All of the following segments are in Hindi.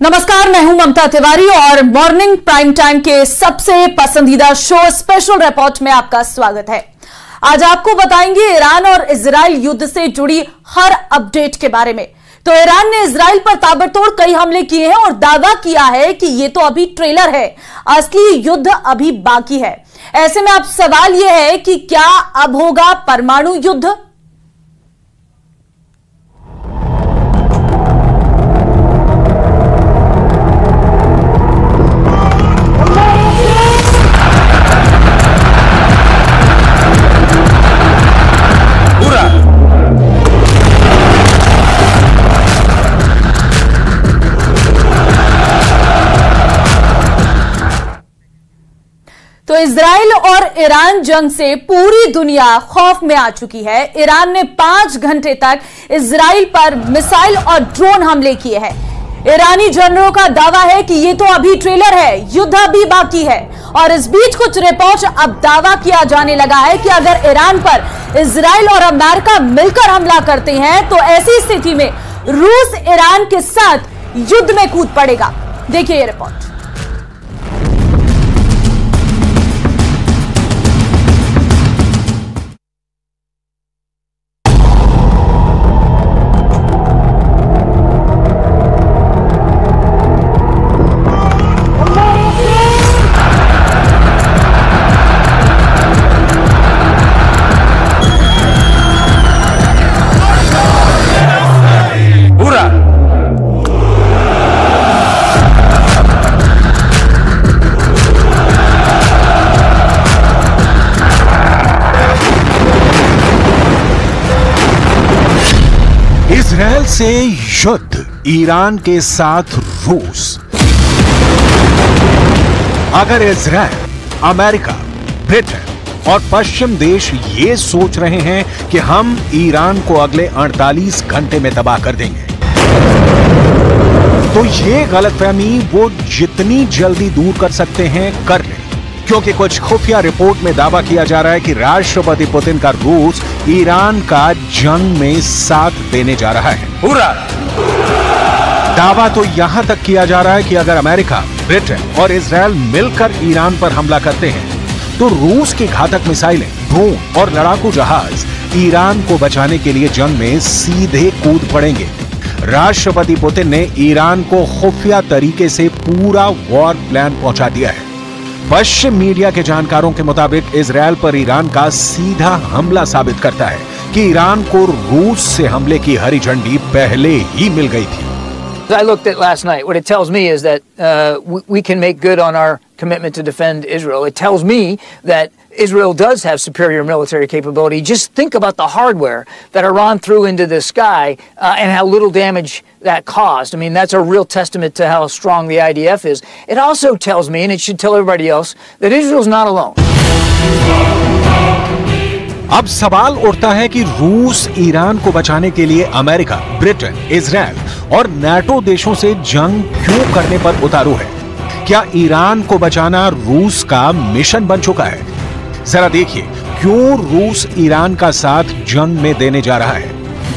नमस्कार, मैं हूं ममता तिवारी और मॉर्निंग प्राइम टाइम के सबसे पसंदीदा शो स्पेशल रिपोर्ट में आपका स्वागत है। आज आपको बताएंगे ईरान और इजराइल युद्ध से जुड़ी हर अपडेट के बारे में। तो ईरान ने इजराइल पर ताबड़तोड़ कई हमले किए हैं और दावा किया है कि यह तो अभी ट्रेलर है, असली युद्ध अभी बाकी है। ऐसे में अब सवाल यह है कि क्या अब होगा परमाणु युद्ध? तो इजराइल और ईरान जंग से पूरी दुनिया खौफ में आ चुकी है। ईरान ने 5 घंटे तक इजराइल पर मिसाइल और ड्रोन हमले किए हैं। ईरानी जनरलों का दावा है कि यह तो अभी ट्रेलर है, युद्ध अभी बाकी है। और इस बीच कुछ रिपोर्ट अब दावा किया जाने लगा है कि अगर ईरान पर इजराइल और अमेरिका मिलकर हमला करते हैं तो ऐसी स्थिति में रूस ईरान के साथ युद्ध में कूद पड़ेगा। देखिए ये रिपोर्ट। इजराइल से युद्ध, ईरान के साथ रूस। अगर इजराइल, अमेरिका, ब्रिटेन और पश्चिम देश ये सोच रहे हैं कि हम ईरान को अगले 48 घंटे में तबाह कर देंगे, तो ये गलतफहमी वो जितनी जल्दी दूर कर सकते हैं कर लें। क्योंकि कुछ खुफिया रिपोर्ट में दावा किया जा रहा है कि राष्ट्रपति पुतिन का रूस ईरान का जंग में साथ देने जा रहा है। पूरा दावा तो यहां तक किया जा रहा है कि अगर अमेरिका, ब्रिटेन और इजराइल मिलकर ईरान पर हमला करते हैं तो रूस की घातक मिसाइलें, ड्रोन और लड़ाकू जहाज ईरान को बचाने के लिए जंग में सीधे कूद पड़ेंगे। राष्ट्रपति पुतिन ने ईरान को खुफिया तरीके से पूरा वॉर प्लान पहुंचा दिया है। पश्चिम मीडिया के जानकारों के मुताबिक इजराइल पर ईरान का सीधा हमला साबित करता है कि ईरान को रूस से हमले की हरी झंडी पहले ही मिल गई थी। I looked at last night. What it tells me is that we can make good on our commitment to defend Israel. It tells me that Israel does have superior military capability. Just think about the hardware that Iran threw into the sky and how little damage that caused. I mean, that's a real testament to how strong the IDF is. It also tells me, and it should tell everybody else, that Israel's not alone. अब सवाल उठता है कि रूस ईरान को बचाने के लिए अमेरिका, ब्रिटेन, इजराइल और नाटो देशों से जंग क्यों करने पर उतारू है। क्या ईरान को बचाना रूस का मिशन बन चुका है? जरा देखिए क्यों रूस ईरान का साथ जंग में देने जा रहा है।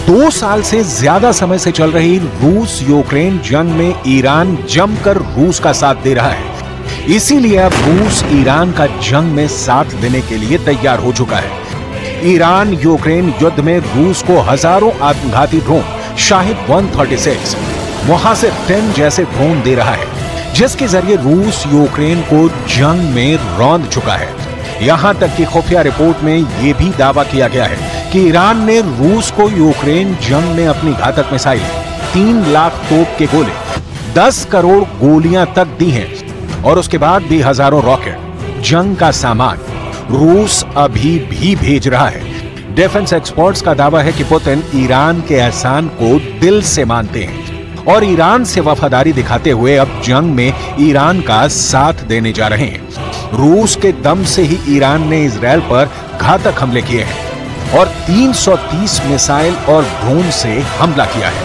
2 साल से ज्यादा समय से चल रही रूस यूक्रेन जंग में ईरान जमकर रूस का साथ दे रहा है। इसीलिए अब रूस ईरान का जंग में साथ देने के लिए तैयार हो चुका है। ईरान यूक्रेन युद्ध में रूस को हजारों आत्मघाती ड्रोन शाहिद 136 मुहासिर 10 जैसे ड्रोन दे रहा है, जिसके जरिए रूस यूक्रेन को जंग में रौंद चुका है। यहां तक कि खुफिया रिपोर्ट में यह भी दावा किया गया है कि ईरान ने रूस को यूक्रेन जंग में अपनी घातक मिसाइल, 3 लाख तोप के गोले, 10 करोड़ गोलियां तक दी हैं और उसके बाद भी हजारों रॉकेट, जंग का सामान रूस अभी भी भेज रहा है। डिफेंस एक्सपर्ट्स का दावा है कि पुतिन ईरान के एहसान को दिल से मानते हैं और ईरान से वफादारी दिखाते हुए अब जंग में ईरान का साथ देने जा रहे हैं। रूस के दम से ही ईरान ने इजराइल पर घातक हमले किए हैं और 330 मिसाइल और ड्रोन से हमला किया है।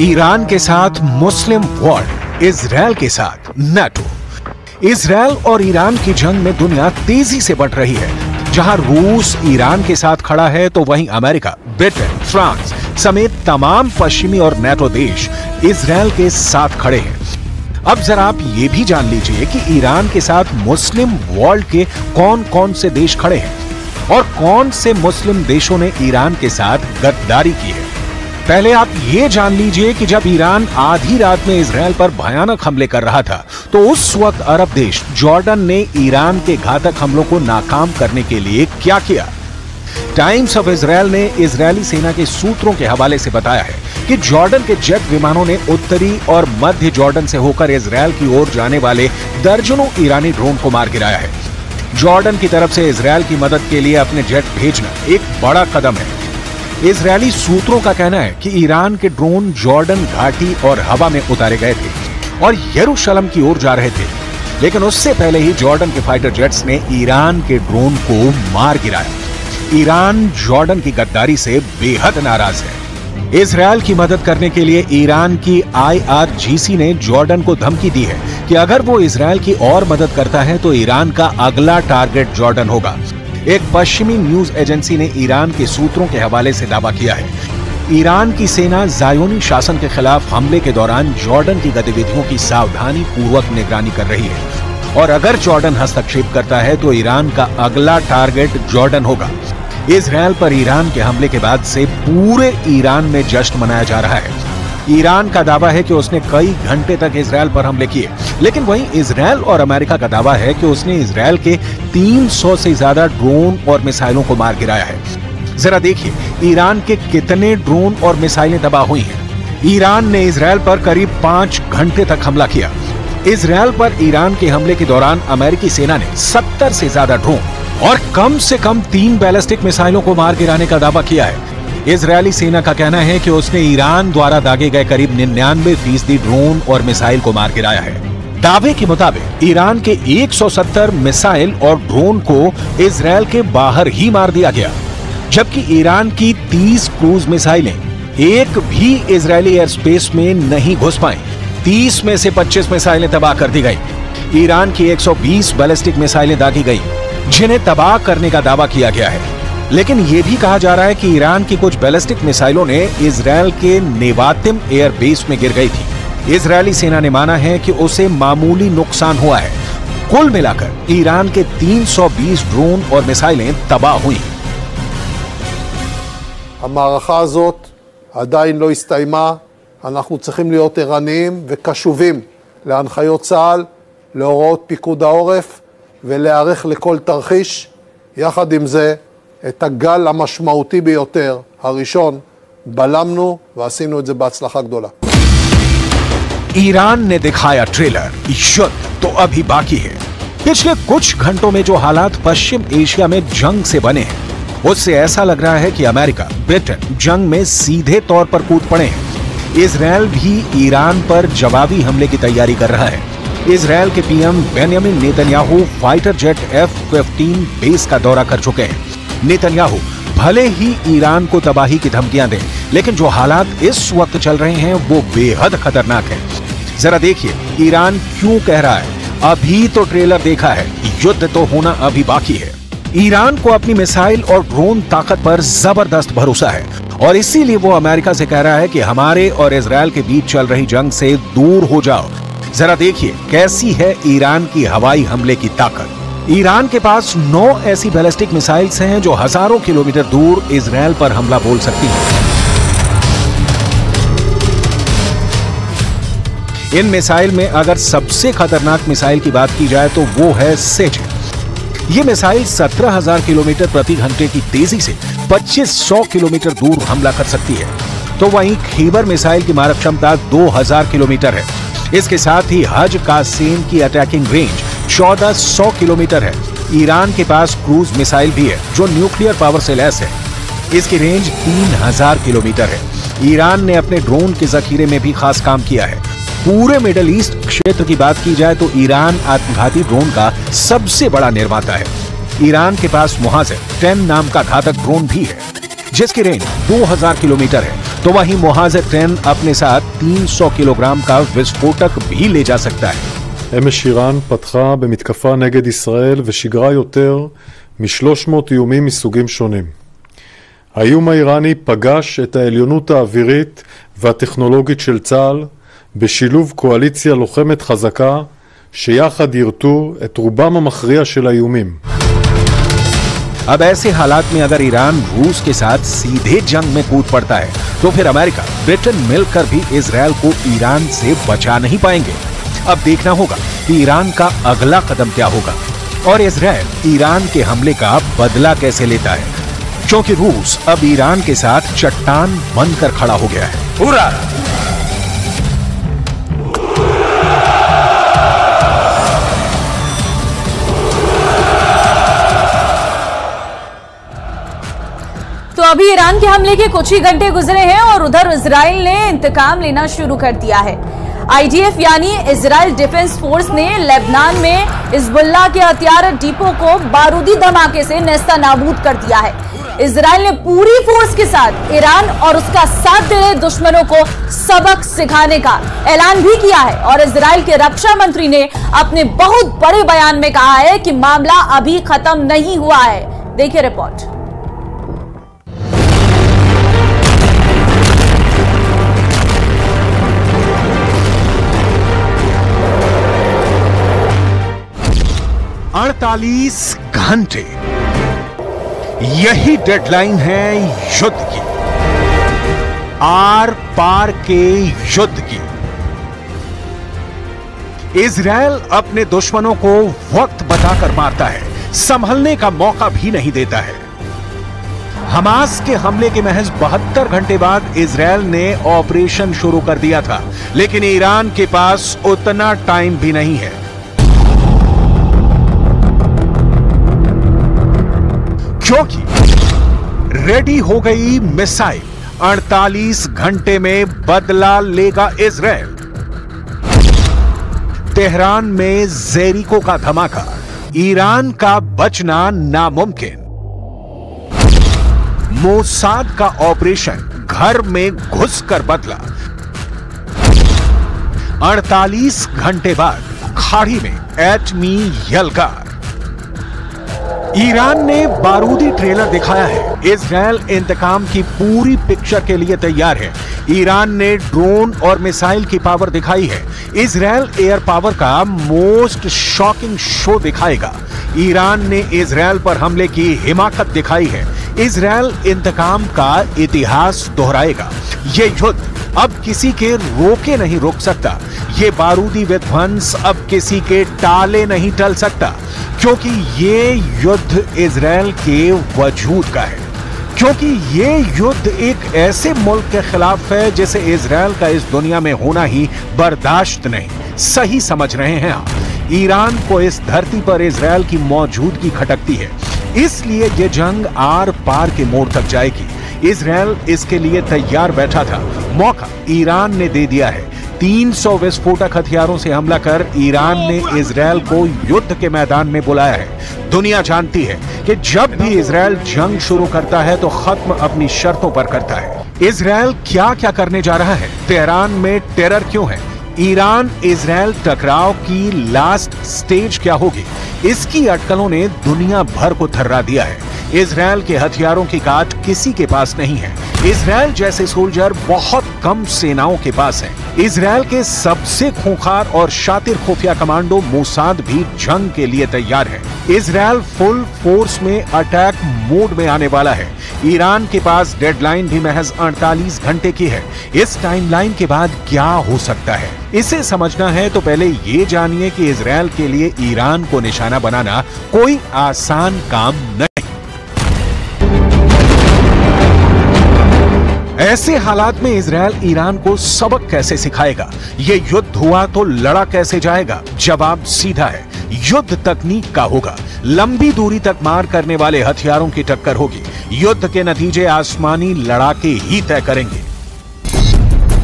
ईरान के साथ मुस्लिम वर्ल्ड, इजराइल के साथ नाटो। इजराइल और ईरान की जंग में दुनिया तेजी से बढ़ रही है। जहां रूस ईरान के साथ खड़ा है तो वहीं अमेरिका, ब्रिटेन, फ्रांस समेत तमाम पश्चिमी और नाटो देश इजराइल के साथ खड़े हैं। अब जरा आप ये भी जान लीजिए कि ईरान के साथ मुस्लिम वर्ल्ड के कौन कौन से देश खड़े हैं और कौन से मुस्लिम देशों ने ईरान के साथ गद्दारी की है। पहले आप ये जान लीजिए कि जब ईरान आधी रात में इजराइल पर भयानक हमले कर रहा था तो उस वक्त अरब देश जॉर्डन ने ईरान के घातक हमलों को नाकाम करने के लिए क्या किया। टाइम्स ऑफ इजराइल ने इजरायली सेना के सूत्रों के हवाले से बताया है कि जॉर्डन के जेट विमानों ने उत्तरी और मध्य जॉर्डन से होकर इजराइल की ओर जाने वाले दर्जनों ईरानी ड्रोन को मार गिराया है। जॉर्डन की तरफ से इजराइल की मदद के लिए अपने जेट भेजना एक बड़ा कदम है। इजरायली सूत्रों का कहना है कि ईरान के ड्रोन जॉर्डन घाटी और हवा में उतारे गए थे और यरूशलेम की ओर जा रहे थे, लेकिन उससे पहले ही जॉर्डन के फाइटर जेट्स ने ईरान के ड्रोन को मार गिराया। ईरान जॉर्डन की गद्दारी से बेहद नाराज है। इजराइल की मदद करने के लिए ईरान की IRGC ने जॉर्डन को धमकी दी है कि अगर वो इजराइल की और मदद करता है तो ईरान का अगला टारगेट जॉर्डन होगा। एक पश्चिमी न्यूज एजेंसी ने ईरान के सूत्रों के हवाले से दावा किया है ईरान की सेना जायोनी शासन के खिलाफ हमले के दौरान जॉर्डन की गतिविधियों की सावधानी पूर्वक निगरानी कर रही है और अगर जॉर्डन हस्तक्षेप करता है तो ईरान का अगला टारगेट जॉर्डन होगा। इजराइल पर ईरान के हमले के बाद से पूरे ईरान में जश्न मनाया जा रहा है। ईरान का दावा है कि उसने कई घंटे तक इजराइल पर हमले किए, लेकिन वहीं इजराइल और अमेरिका का दावा है कि उसने इजराइल के 300 से ज्यादा ड्रोन और मिसाइलों को मार गिराया है। जरा देखिए ईरान के कितने ड्रोन और मिसाइलें तबाह हुई हैं। ईरान ने इजराइल पर करीब 5 घंटे तक हमला किया। इजराइल पर ईरान के हमले के दौरान अमेरिकी सेना ने 70 से ज्यादा ड्रोन और कम से कम 3 बैलिस्टिक मिसाइलों को मार गिराने का दावा किया है। इजरायली सेना का कहना है कि उसने ईरान द्वारा दागे गए करीब 99% ड्रोन और मिसाइल को मार गिराया है। दावे के मुताबिक ईरान के 170 मिसाइल और ड्रोन को इजराइल के बाहर ही मार दिया गया, जबकि ईरान की 30 क्रूज मिसाइलें एक भी इजरायली एयर स्पेस में नहीं घुस पाई। 30 में से 25 मिसाइलें तबाह कर दी गई। ईरान की 120 बैलिस्टिक मिसाइलें दागी गई, जिन्हें तबाह करने का दावा किया गया है। लेकिन यह भी कहा जा रहा है कि ईरान की कुछ बैलिस्टिक मिसाइलों ने इजराइल के नेवातिम एयर बेस में गिर गई थी। इजरायली सेना ने माना है कि उसे मामूली नुकसान हुआ है। कुल मिलाकर ईरान के 320 ड्रोन और मिसाइलें तबाह हुई। המערכה הזאת עדיין לא הסתיימה. אנחנו צריכים להיות ערניים וקשובים להנחיות צה"ל, להוראות פיקוד העורף ולהיערך לכל תרחיש. יחד עם זה, את הגל המשמעותי ביותר, הראשון, בלמנו ועשינו את זה בהצלחה גדולה. ईरान ने दिखाया ट्रेलर, युद्ध तो अभी बाकी है। पिछले कुछ घंटों में जो हालात पश्चिम एशिया में जंग से बने हैं, उससे ऐसा लग रहा है कि अमेरिका, ब्रिटेन जंग में सीधे तौर पर कूद पड़े हैं। इजराइल भी ईरान पर जवाबी हमले की तैयारी कर रहा है। इजराइल के PM Benjamin Netanyahu fighter jet F-15 base का दौरा कर चुके हैं। नेतन्याहू भले ही ईरान को तबाही की धमकियां दें, लेकिन जो हालात इस वक्त चल रहे हैं वो बेहद खतरनाक है। जरा देखिए ईरान क्यों कह रहा है अभी तो ट्रेलर देखा है, युद्ध तो होना अभी बाकी है। ईरान को अपनी मिसाइल और ड्रोन ताकत पर जबरदस्त भरोसा है और इसीलिए वो अमेरिका से कह रहा है कि हमारे और इजराइल के बीच चल रही जंग से दूर हो जाओ। जरा देखिए कैसी है ईरान की हवाई हमले की ताकत। ईरान के पास 9 ऐसी बैलिस्टिक मिसाइल्स हैं जो हजारों किलोमीटर दूर इजराइल पर हमला बोल सकती हैं। इन मिसाइल में अगर सबसे खतरनाक मिसाइल की बात की जाए तो वो है सेजन। ये मिसाइल 17,000 किलोमीटर प्रति घंटे की तेजी से 2500 किलोमीटर दूर हमला कर सकती है। तो वहीं खैबर मिसाइल की मारक क्षमता 2000 किलोमीटर है। इसके साथ ही हज कासेम की अटैकिंग रेंज 1400 किलोमीटर है। ईरान के पास क्रूज मिसाइल भी है जो न्यूक्लियर पावर से लैस है। इसकी रेंज 3000 किलोमीटर है। ईरान ने अपने ड्रोन के जखीरे में भी खास काम किया है। पूरे मिडिल ईस्ट क्षेत्र की बात की जाए तो ईरान आत्मघाती ड्रोन का सबसे बड़ा निर्माता है। ईरान के पास मुहाजिर 10 नाम का घातक ड्रोन भी है, जिसकी रेंज 2000 किलोमीटर है। तो वहीं मुहाजिर 10 अपने साथ 300 किलोग्राम का विस्फोटक भी ले जा सकता है। אמש איראן פתחה במתקפה נגד ישראל ושיגרה יותר מ-300 איומים מסוגים שונים. האיום האיראני פגש את העליונות האווירית והטכנולוגית של צה"ל בשילוב קואליציה לוחמת חזקה שיחד ירתו את רובם המכריע של האיומים. अब ऐसे हालात में अगर ईरान रूस के साथ सीधे जंग में कूद पड़ता है तो फिर अमेरिका, ब्रिटेन मिलकर भी इजरायल को ईरान से बचा नहीं पाएंगे। अब देखना होगा कि ईरान का अगला कदम क्या होगा और इजरायल ईरान के हमले का बदला कैसे लेता है, क्योंकि रूस अब ईरान के साथ चट्टान बनकर खड़ा हो गया है। पूरा तो अभी ईरान के हमले के कुछ ही घंटे गुजरे हैं और उधर इजराइल ने इंतकाम लेना शुरू कर दिया है। आईडीएफ यानी इजराइल डिफेंस फोर्स ने लेबनान में हिजबुल्लाह के हथियार डिपो को बारूदी धमाके से नेस्तनाबूद कर दिया है। इजराइल ने पूरी फोर्स के साथ ईरान और उसका साथ दे रहे दुश्मनों को सबक सिखाने का ऐलान भी किया है और इजराइल के रक्षा मंत्री ने अपने बहुत बड़े बयान में कहा है कि मामला अभी खत्म नहीं हुआ है। देखिए रिपोर्ट। अड़तालीस घंटे यही डेडलाइन है युद्ध की, आर पार के युद्ध की। इजरायल अपने दुश्मनों को वक्त बताकर मारता है, संभलने का मौका भी नहीं देता है। हमास के हमले के महज 72 घंटे बाद इजरायल ने ऑपरेशन शुरू कर दिया था, लेकिन ईरान के पास उतना टाइम भी नहीं है, क्योंकि रेडी हो गई मिसाइल। 48 घंटे में बदला लेगा इजरायल। तेहरान में ज़ेरिको का धमाका, ईरान का बचना नामुमकिन। मोसाद का ऑपरेशन घर में घुसकर बदला। 48 घंटे बाद खाड़ी में एटमी यलगार। ईरान ने बारूदी ट्रेलर दिखाया है। इजरायल इंतकाम की पूरी पिक्चर के लिए तैयार है। ईरान ने ड्रोन और मिसाइल की पावर दिखाई है। इजरायल एयर पावर का मोस्ट शॉकिंग शो दिखाएगा। ईरान ने इजरायल पर हमले की हिमाकत दिखाई है। इजरायल इंतकाम का इतिहास दोहराएगा। ये युद्ध अब किसी के रोके नहीं रोक सकता। ये बारूदी विध्वंस अब किसी के टाले नहीं टल सकता, क्योंकि ये युद्ध इजरायल के वजूद का है। क्योंकि ये युद्ध एक ऐसे मुल्क के खिलाफ है जिसे इजरायल का इस दुनिया में होना ही बर्दाश्त नहीं। सही समझ रहे हैं आप। ईरान को इस धरती पर इजरायल की मौजूदगी खटकती है, इसलिए ये जंग आर पार के मोड़ तक जाएगी। इजरायल इसके लिए तैयार बैठा था, मौका ईरान ने दे दिया है। 300 विस्फोटक हथियारों से हमला कर ईरान ने इजरायल को युद्ध के मैदान में बुलाया है। दुनिया जानती है कि जब भी इजरायल जंग शुरू करता है तो खत्म अपनी शर्तों पर करता है। इजरायल क्या क्या करने जा रहा है? तेहरान में टेरर क्यों है? ईरान इजरायल टकराव की लास्ट स्टेज क्या होगी? इसकी अटकलों ने दुनिया भर को थर्रा दिया है। इजरायल के हथियारों की काट किसी के पास नहीं है। इजरायल जैसे सोल्जर बहुत कम सेनाओं के पास है। इजरायल के सबसे खूंखार और शातिर खुफिया कमांडो मोसाद भी जंग के लिए तैयार है। इजरायल फुल फोर्स में अटैक मोड में आने वाला है। ईरान के पास डेडलाइन भी महज 48 घंटे की है। इस टाइमलाइन के बाद क्या हो सकता है, इसे समझना है तो पहले ये जानिए कि इजरायल के लिए ईरान को निशाना बनाना कोई आसान काम नहीं। ऐसे हालात में इजरायल ईरान को सबक कैसे सिखाएगा? ये युद्ध हुआ तो लड़ा कैसे जाएगा? जवाब सीधा है, युद्ध तकनीक का होगा। लंबी दूरी तक मार करने वाले हथियारों की टक्कर होगी। युद्ध के नतीजे आसमानी लड़ाके ही तय करेंगे।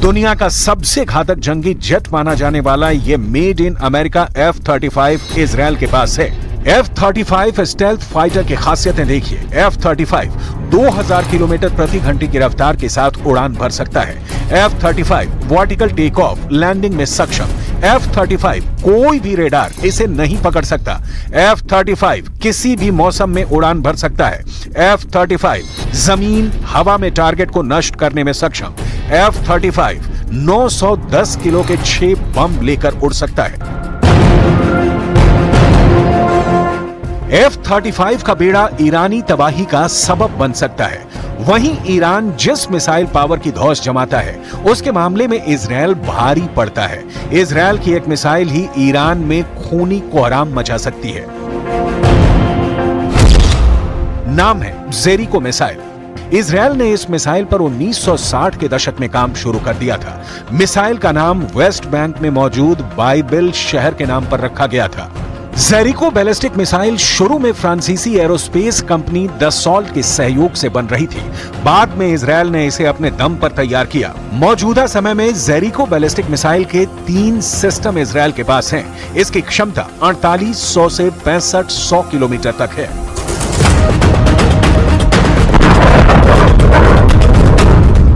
दुनिया का सबसे घातक जंगी जेट माना जाने वाला ये made in America F-35 Israel के पास है। F-35 स्टेल्थ फाइटर की खासियतें देखिए। F-35 2000 किलोमीटर प्रति घंटे की रफ्तार के साथ उड़ान भर सकता है। F-35 vertical take off landing में सक्षम। F-35 कोई भी रेडार इसे नहीं पकड़ सकता। F-35 किसी भी मौसम में उड़ान भर सकता है। F-35 जमीन हवा में टारगेट को नष्ट करने में सक्षम। F-35 910 किलो के 6 बम लेकर उड़ सकता है। F-35 का बेड़ा ईरानी तबाही का सबब बन सकता है। वहीं ईरान जिस मिसाइल पावर की धौंस जमाता है उसके मामले में इजरायल भारी पड़ता है। इजरायल की एक मिसाइल ही ईरान में खूनी कोहराम मचा सकती है। नाम है जेरिको मिसाइल। इजरायल ने इस मिसाइल पर 1960 के दशक में काम शुरू कर दिया था। मिसाइल का नाम वेस्ट बैंक में मौजूद बाइबिल शहर के नाम पर रखा गया था। जेरिको बैलिस्टिक मिसाइल शुरू में फ्रांसीसी एरोस्पेस कंपनी दसॉल्ट के सहयोग से बन रही थी। बाद में इजरायल ने इसे अपने दम पर तैयार किया। मौजूदा समय में जेरिको बैलिस्टिक मिसाइल के 3 सिस्टम इजरायल के पास हैं। इसकी क्षमता 4800 से 6500 किलोमीटर तक है।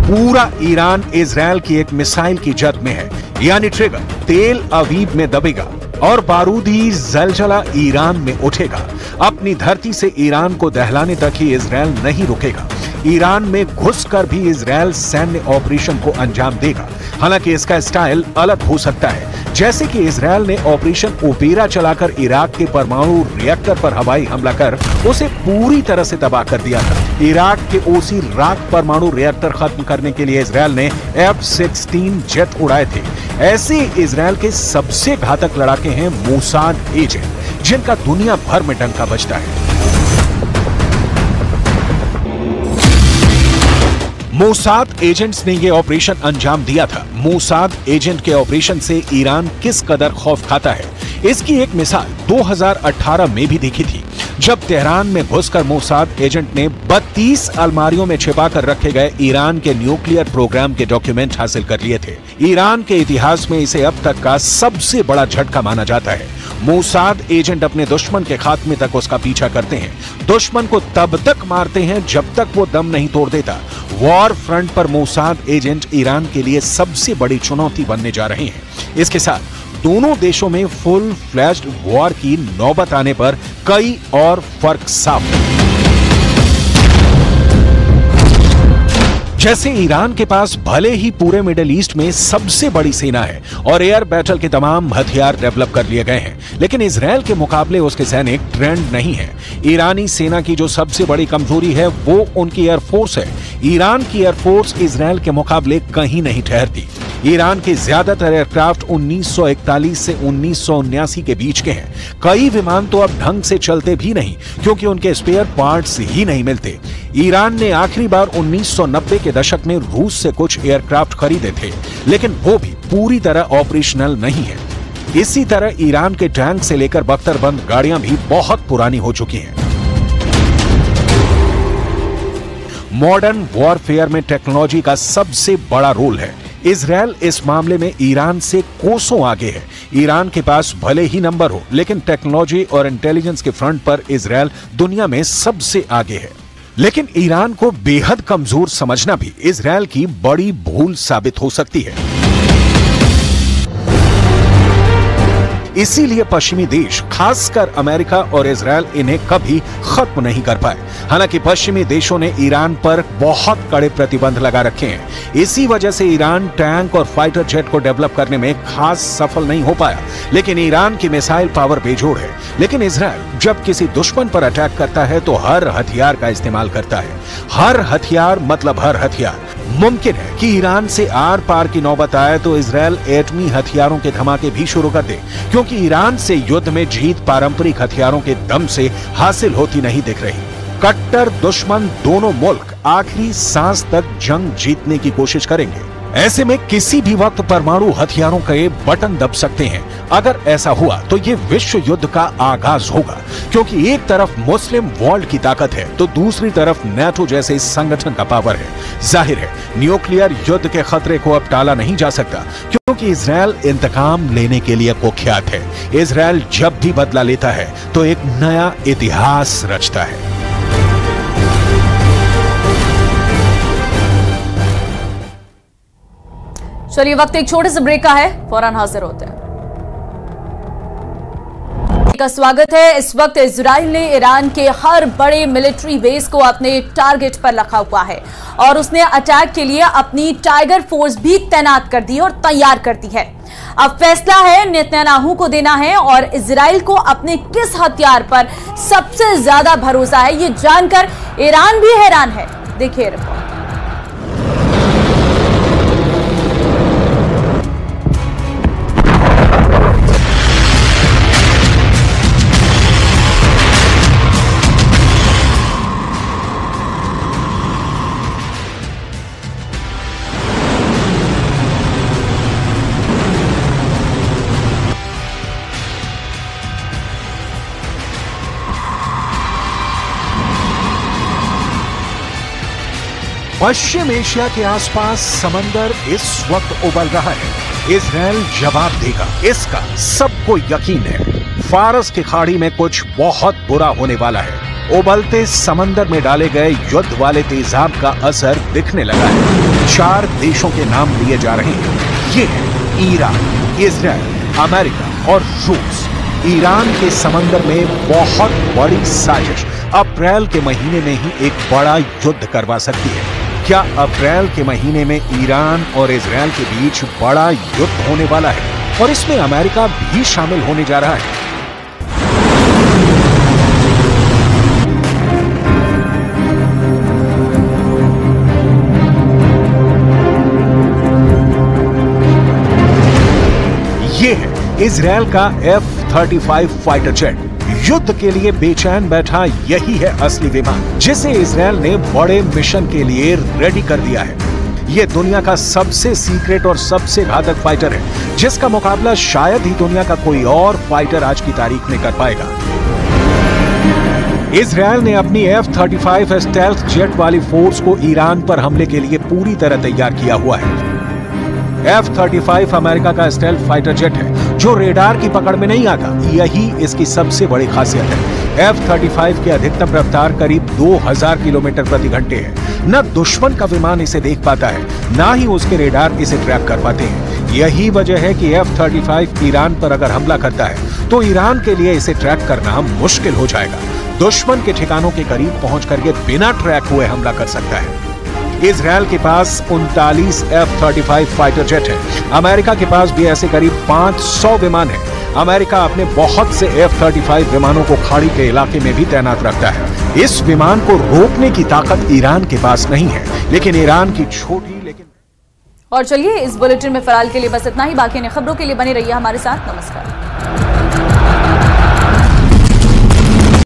पूरा ईरान इजरायल की एक मिसाइल की जद में है, यानी ट्रिगर तेल अवीव में दबेगा और बारूदी जलजला ईरान में उठेगा। अपनी धरती से ईरान को दहलाने तक ही इजरायल नहीं रुकेगा। ईरान में घुसकर भी इजरायल सैन्य ऑपरेशन को अंजाम देगा। हालांकि इसका स्टाइल अलग हो सकता है। जैसे कि इजरायल ने ऑपरेशन ओपेरा चलाकर इराक के परमाणु रिएक्टर पर हवाई हमला कर उसे पूरी तरह से तबाह कर दिया था। इराक के ओसी राक परमाणु रिएक्टर खत्म करने के लिए इजरायल ने F-16 जेट उड़ाए थे। ऐसे इजरायल के सबसे घातक लड़ाके हैं मोसाद एजेंट, जिनका दुनिया भर में डंका बजता है। मोसाद एजेंट्स ने यह ऑपरेशन अंजाम दिया था। मोसाद एजेंट के ऑपरेशन से ईरान किस कदर खौफ खाता है, इसकी एक मिसाल 2018 में भी देखी थी, जब तेहरान में घुसकर मोसाद एजेंट ने 32 अलमारियों में छिपाकर रखे गए ईरान के न्यूक्लियर प्रोग्राम के डॉक्यूमेंट हासिल कर लिए थे। ईरान के इतिहास में इसे अब तक का सबसे बड़ा झटका माना जाता है। मोसाद एजेंट अपने दुश्मन के खात्मे तक उसका पीछा करते हैं। दुश्मन को तब तक मारते हैं जब तक वो दम नहीं तोड़ देता। वॉर फ्रंट पर मोसाद एजेंट ईरान के लिए सबसे बड़ी चुनौती बनने जा रहे हैं। इसके साथ दोनों देशों में फुल फ्लैश्ड वॉर की नौबत आने पर कई और फर्क साफ है। जैसे ईरान के पास भले ही पूरे मिडिल ईस्ट में सबसे बड़ी सेना है और एयर बैटल के तमाम हथियार डेवलप कर लिए गए हैं, लेकिन इजरायल के मुकाबले उसके सैनिक ट्रेंड नहीं है। ईरानी सेना की जो सबसे बड़ी कमजोरी है वो उनकी एयरफोर्स है। ईरान की एयरफोर्स इजरायल के मुकाबले कहीं नहीं ठहरती। ईरान के ज्यादातर एयरक्राफ्ट 1941 से 1979 के बीच के हैं। कई विमान तो अब ढंग से चलते भी नहीं क्योंकि उनके स्पेयर पार्ट्स ही नहीं मिलते। ईरान ने आखिरी बार 1990 के दशक में रूस से कुछ एयरक्राफ्ट खरीदे थे, लेकिन वो भी पूरी तरह ऑपरेशनल नहीं है। इसी तरह ईरान के टैंक से लेकर बख्तरबंद गाड़ियां भी बहुत पुरानी हो चुकी हैं। मॉडर्न वॉरफेयर में टेक्नोलॉजी का सबसे बड़ा रोल है। इजरायल इस मामले में ईरान से कोसों आगे है। ईरान के पास भले ही नंबर हो, लेकिन टेक्नोलॉजी और इंटेलिजेंस के फ्रंट पर इजरायल दुनिया में सबसे आगे है। लेकिन ईरान को बेहद कमजोर समझना भी इजरायल की बड़ी भूल साबित हो सकती है। इसीलिए पश्चिमी देश, खासकर अमेरिका और इजरायल, इन्हें कभी खत्म नहीं कर पाए। हालांकि पश्चिमी देशों ने ईरान पर बहुत कड़े प्रतिबंध लगा रखे हैं। इसी वजह से ईरान टैंक और फाइटर जेट को डेवलप करने में खास सफल नहीं हो पाया। लेकिन ईरान की मिसाइल पावर बेजोड़ है। लेकिन इजरायल जब किसी दुश्मन पर अटैक करता है तो हर हथियार का इस्तेमाल करता है। हर हथियार मतलब हर हथियार। मुमकिन है कि ईरान से आर पार की नौबत आए तो इजरायल एटमी हथियारों के धमाके भी शुरू कर दे, क्योंकि ईरान से युद्ध में जीत पारंपरिक हथियारों के दम से हासिल होती नहीं दिख रही। कट्टर दुश्मन दोनों मुल्क आखिरी सांस तक जंग जीतने की कोशिश करेंगे। ऐसे में किसी भी वक्त परमाणु हथियारों के बटन दब सकते हैं। अगर ऐसा हुआ तो ये विश्व युद्ध का आगाज होगा, क्योंकि एक तरफ मुस्लिम वर्ल्ड की ताकत है तो दूसरी तरफ नाटो जैसे संगठन का पावर है। जाहिर है न्यूक्लियर युद्ध के खतरे को अब टाला नहीं जा सकता, क्योंकि इजराइल इंतकाम लेने के लिए कुख्यात है। इजराइल जब भी बदला लेता है तो एक नया इतिहास रचता है। चलिए वक्त एक छोटे से ब्रेक का है, फौरन हाजिर होते हैं। का स्वागत है। इस वक्त इजराइल ने ईरान के हर बड़े मिलिट्री बेस को अपने टारगेट पर रखा हुआ है और उसने अटैक के लिए अपनी टाइगर फोर्स भी तैनात कर दी और तैयार कर दी है। अब फैसला है नेतन्याहू को देना है और इजराइल को अपने किस हथियार पर सबसे ज्यादा भरोसा है, ये जानकर ईरान भी हैरान है। देखिए रिपोर्ट। पश्चिम एशिया के आसपास समंदर इस वक्त उबल रहा है। इजराइल जवाब देगा, इसका सबको यकीन है। फारस की खाड़ी में कुछ बहुत बुरा होने वाला है। उबलते समंदर में डाले गए युद्ध वाले तेजाब का असर दिखने लगा है। 4 देशों के नाम लिए जा रहे हैं। ये है ईरान, इजराइल, अमेरिका और रूस। ईरान के समंदर में बहुत बड़ी साजिश अप्रैल के महीने में ही एक बड़ा युद्ध करवा सकती है। क्या अप्रैल के महीने में ईरान और इजराइल के बीच बड़ा युद्ध होने वाला है और इसमें अमेरिका भी शामिल होने जा रहा है? ये है इजराइल का F-35 फाइटर जेट। युद्ध के लिए बेचैन बैठा यही है असली विमान, जिसे इजराइल ने बड़े मिशन के लिए रेडी कर दिया है। ये दुनिया का सबसे सीक्रेट और सबसे घातक फाइटर है, जिसका मुकाबला शायद ही दुनिया का कोई और फाइटर आज की तारीख में कर पाएगा। इजराइल ने अपनी F-35 स्टेल्थ जेट वाली फोर्स को ईरान पर हमले के लिए पूरी तरह तैयार किया हुआ है। F-35 अमेरिका का स्टेल्थ फाइटर जेट है जो रेडार की पकड़ में नहीं आता। यही इसकी सबसे बड़ी खासियत है। F-35 की अधिकतम रफ्तार करीब 2000 किलोमीटर प्रति घंटे है। न दुश्मन का विमान इसे देख पाता है, ना ही उसके रेडार इसे ट्रैक कर पाते हैं। यही वजह है कि F-35 ईरान पर अगर हमला करता है तो ईरान के लिए इसे ट्रैक करना मुश्किल हो जाएगा। दुश्मन के ठिकानों के करीब पहुंच करके बिना ट्रैक हुए हमला कर सकता है। इजराइल के पास 39 F-35 फाइटर जेट है। अमेरिका के पास भी ऐसे करीब 500 विमान हैं। अमेरिका अपने बहुत से F-35 विमानों को खाड़ी के इलाके में भी तैनात रखता है। इस विमान को रोकने की ताकत ईरान के पास नहीं है, लेकिन ईरान की छोटी लेकिन। और चलिए इस बुलेटिन में फिलहाल के लिए बस इतना ही। बाकी खबरों के लिए बने रहिए हमारे साथ। नमस्कार।